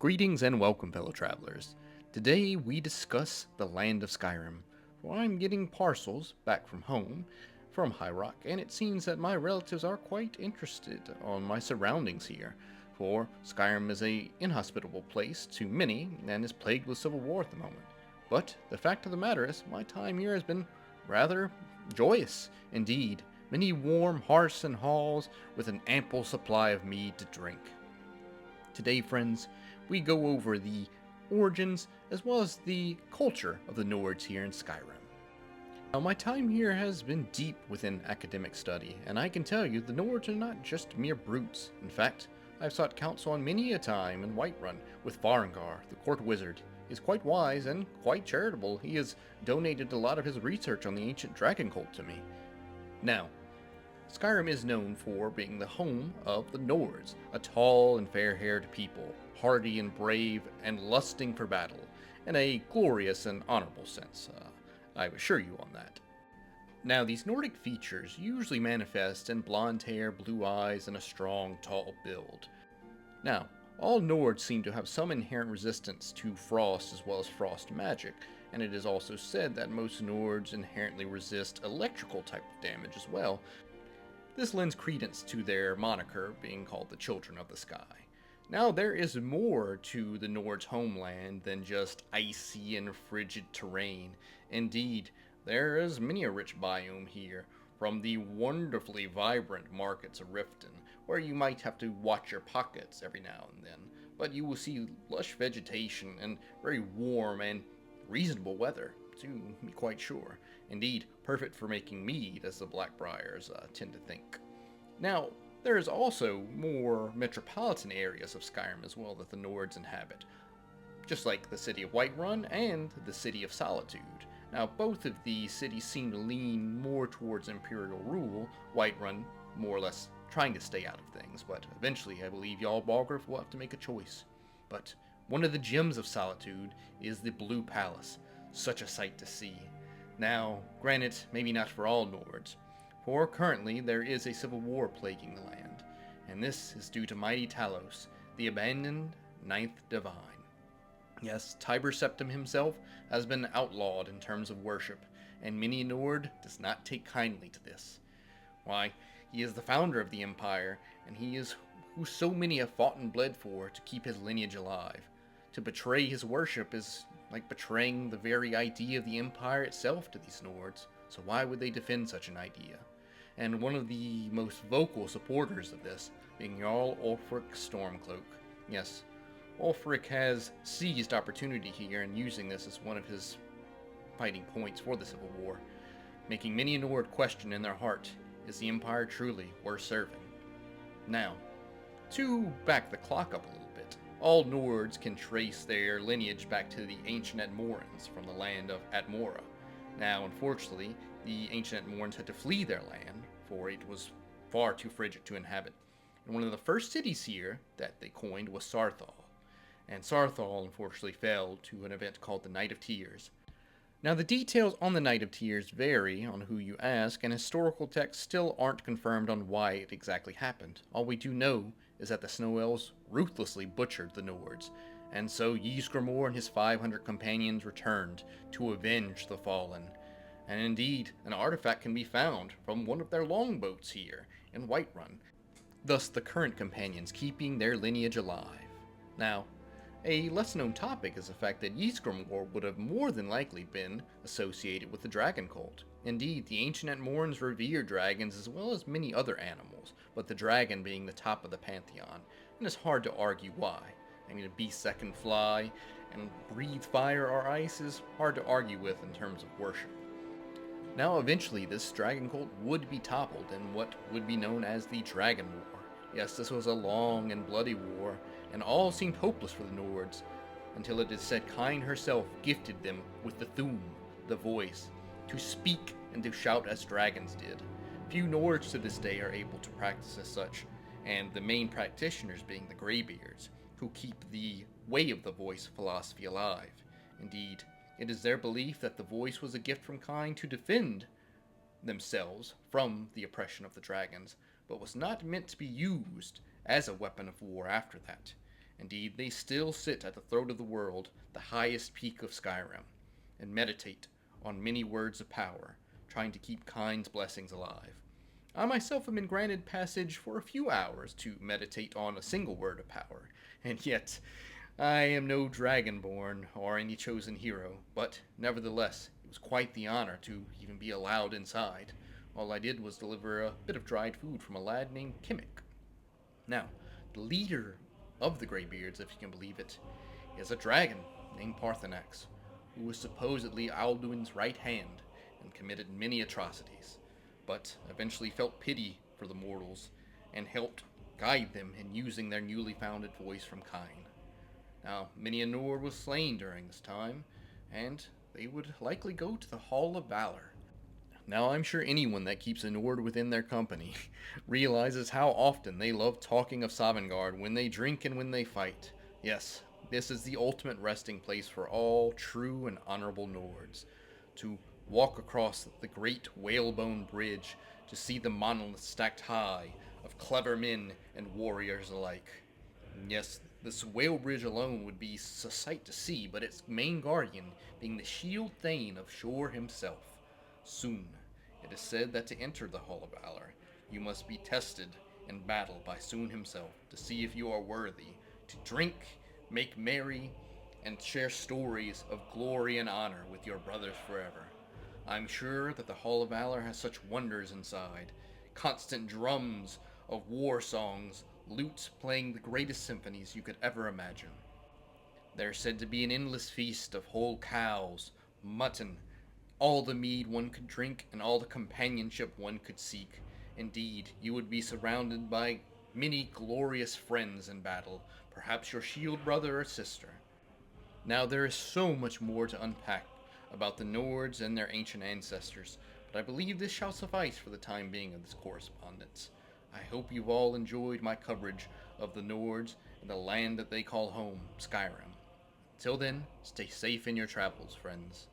Greetings and welcome, fellow travelers. Today we discuss the land of Skyrim, for I'm getting parcels back from home from High Rock, and it seems that my relatives are quite interested on my surroundings here, for Skyrim is a inhospitable place to many and is plagued with civil war at the moment. But the fact of the matter is, my time here has been rather joyous indeed. Many warm hearths and halls with an ample supply of mead to drink. Today, friends, we go over the origins as well as the culture of the Nords here in Skyrim. Now, my time here has been deep within academic study, and I can tell you the Nords are not just mere brutes. In fact, I've sought counsel on many a time in Whiterun with Farengar, the court wizard. He is quite wise and quite charitable. He has donated a lot of his research on the ancient dragon cult to me. Now, Skyrim is known for being the home of the Nords, a tall and fair-haired people, hardy and brave and lusting for battle, in a glorious and honorable sense. I assure you on that. Now, these Nordic features usually manifest in blonde hair, blue eyes, and a strong, tall build. Now, all Nords seem to have some inherent resistance to frost as well as frost magic, and it is also said that most Nords inherently resist electrical type of damage as well. This lends credence to their moniker being called the Children of the Sky. Now, there is more to the Nords' homeland than just icy and frigid terrain. Indeed, there is many a rich biome here, from the wonderfully vibrant markets of Riften, where you might have to watch your pockets every now and then, but you will see lush vegetation and very warm and reasonable weather, to be quite sure. Indeed, perfect for making mead, as the Blackbriars tend to think. Now, there is also more metropolitan areas of Skyrim as well that the Nords inhabit, just like the city of Whiterun and the city of Solitude. Now, both of these cities seem to lean more towards imperial rule, Whiterun more or less trying to stay out of things, but eventually I believe y'all Balgruuf will have to make a choice. But one of the gems of Solitude is the Blue Palace, such a sight to see. Now, granted, maybe not for all Nords, for currently there is a civil war plaguing the land, and this is due to mighty Talos, the abandoned Ninth Divine. Yes, Tiber Septim himself has been outlawed in terms of worship, and many a Nord does not take kindly to this. Why, he is the founder of the Empire, and he is who so many have fought and bled for to keep his lineage alive. To betray his worship is like betraying the very idea of the Empire itself to these Nords, so why would they defend such an idea? And one of the most vocal supporters of this being Jarl Ulfric Stormcloak. Yes, Ulfric has seized opportunity here and using this as one of his fighting points for the Civil War, making many a Nord question in their heart, is the Empire truly worth serving? Now, to back the clock up a little bit, all Nords can trace their lineage back to the ancient Atmorans from the land of Atmora. Now, unfortunately, the ancient Atmorans had to flee their land, for it was far too frigid to inhabit. And one of the first cities here that they coined was Sarthal. And Sarthal, unfortunately, fell to an event called the Night of Tears. Now, the details on the Night of Tears vary on who you ask, and historical texts still aren't confirmed on why it exactly happened. All we do know is that the Snow Elves ruthlessly butchered the Nords, and so Ysgramor and his 500 companions returned to avenge the fallen. And indeed, an artifact can be found from one of their longboats here in Whiterun, thus the current companions keeping their lineage alive. Now, a less-known topic is the fact that Ysgramor would have more than likely been associated with the dragon cult. Indeed, the ancient Atmorans revered dragons as well as many other animals, but the dragon being the top of the pantheon, and it's hard to argue why. I mean, a beast that can fly and breathe fire or ice is hard to argue with in terms of worship. Now, eventually, this dragon cult would be toppled in what would be known as the Dragon War. Yes, this was a long and bloody war, and all seemed hopeless for the Nords, until it is said Kyne herself gifted them with the Thu'um, the voice, to speak and to shout as dragons did. Few Nords to this day are able to practice as such, and the main practitioners being the Greybeards, who keep the Way of the Voice philosophy alive. Indeed, it is their belief that the voice was a gift from Kyne to defend themselves from the oppression of the dragons, but was not meant to be used as a weapon of war after that. Indeed, they still sit at the throat of the world, the highest peak of Skyrim, and meditate on many words of power, trying to keep Kind's blessings alive. I myself have been granted passage for a few hours to meditate on a single word of power, and yet I am no dragonborn or any chosen hero, but nevertheless, it was quite the honor to even be allowed inside. All I did was deliver a bit of dried food from a lad named Kimmick. Now, the leader of the Greybeards, if you can believe it, is a dragon named Parthenax, who was supposedly Alduin's right hand and committed many atrocities, but eventually felt pity for the mortals and helped guide them in using their newly founded voice from Kine. Now, many a Nord was slain during this time, and they would likely go to the Hall of Valor. Now, I'm sure anyone that keeps a Nord within their company realizes how often they love talking of Sovngarde when they drink and when they fight. Yes, this is the ultimate resting place for all true and honorable Nords. To walk across the great whalebone bridge to see the monoliths stacked high of clever men and warriors alike. Yes, this whale bridge alone would be a sight to see, but its main guardian being the shield thane of Shor himself. Soon, it is said that to enter the Hall of Valor, you must be tested in battle by Soon himself to see if you are worthy to drink, make merry, and share stories of glory and honor with your brothers forever. I'm sure that the Hall of Valor has such wonders inside. Constant drums of war songs, lutes playing the greatest symphonies you could ever imagine. There's said to be an endless feast of whole cows, mutton, all the mead one could drink, and all the companionship one could seek. Indeed, you would be surrounded by many glorious friends in battle, perhaps your shield brother or sister. Now, there is so much more to unpack about the Nords and their ancient ancestors, but I believe this shall suffice for the time being of this correspondence. I hope you've all enjoyed my coverage of the Nords and the land that they call home, Skyrim. Till then, stay safe in your travels, friends.